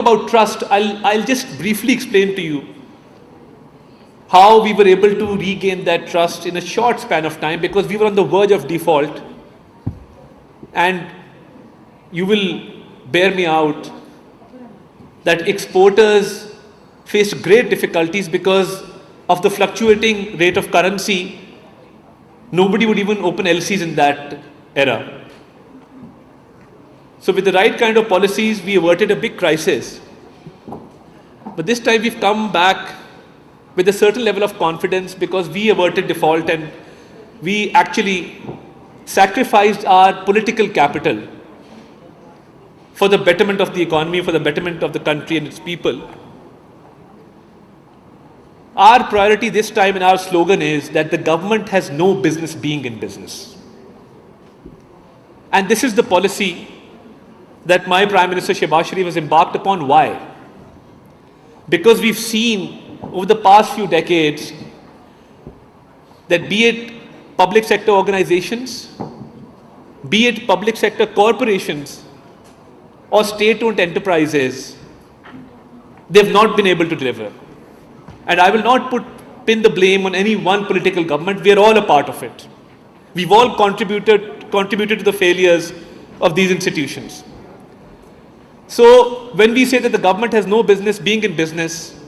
About trust, I'll just briefly explain to you how we were able to regain that trust in a short span of time, because we were on the verge of default. And you will bear me out that exporters faced great difficulties because of the fluctuating rate of currency. Nobody would even open LCs in that era. So with the right kind of policies, we averted a big crisis. But this time we've come back with a certain level of confidence because we averted default and we actually sacrificed our political capital for the betterment of the economy, for the betterment of the country and its people. Our priority this time and our slogan is that the government has no business being in business. And this is the policy that my Prime Minister Shehbaz Sharif has embarked upon. Why? Because we've seen over the past few decades that be it public sector organizations, be it public sector corporations or state-owned enterprises, they've not been able to deliver. And I will not pin the blame on any one political government. We are all a part of it. We've all contributed to the failures of these institutions. So when we say that the government has no business being in business,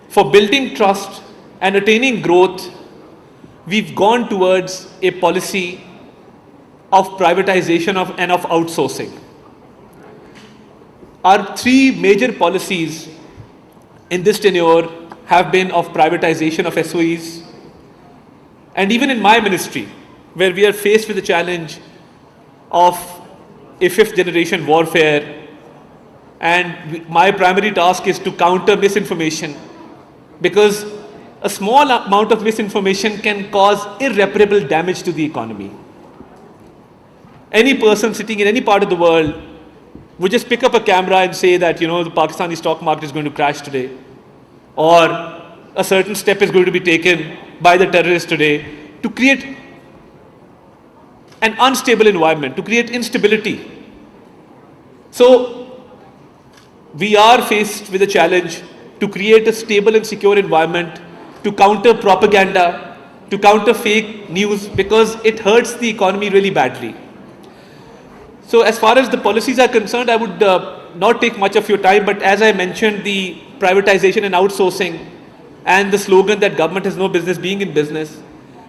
for building trust and attaining growth, we've gone towards a policy of privatization and of outsourcing. Our three major policies in this tenure have been of privatization of SOEs. And even in my ministry, where we are faced with the challenge of a fifth generation warfare, and my primary task is to counter misinformation, because a small amount of misinformation can cause irreparable damage to the economy. Any person sitting in any part of the world would just pick up a camera and say that, the Pakistani stock market is going to crash today, or a certain step is going to be taken by the terrorists today to create an unstable environment, to create instability. So we are faced with a challenge to create a stable and secure environment, to counter propaganda, to counter fake news, because it hurts the economy really badly. So as far as the policies are concerned, I would not take much of your time, but as I mentioned, the privatization and outsourcing and the slogan that government has no business being in business.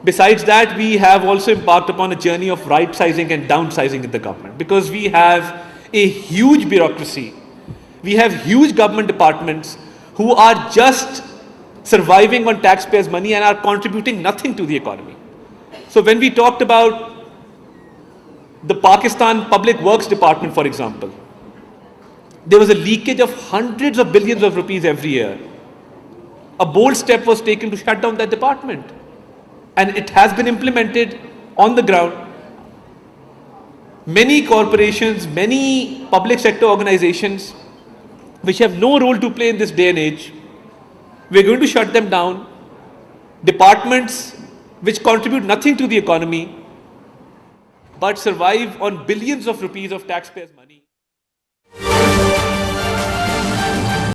Besides that, we have also embarked upon a journey of right sizing and downsizing in the government, because we have a huge bureaucracy. We have huge government departments who are just surviving on taxpayers' money and are contributing nothing to the economy. So when we talked about the Pakistan Public Works Department, for example, there was a leakage of hundreds of billions of rupees every year. A bold step was taken to shut down that department, and it has been implemented on the ground. Many corporations, many public sector organizations which have no role to play in this day and age, we're going to shut them down. Departments which contribute nothing to the economy but survive on billions of rupees of taxpayers' money.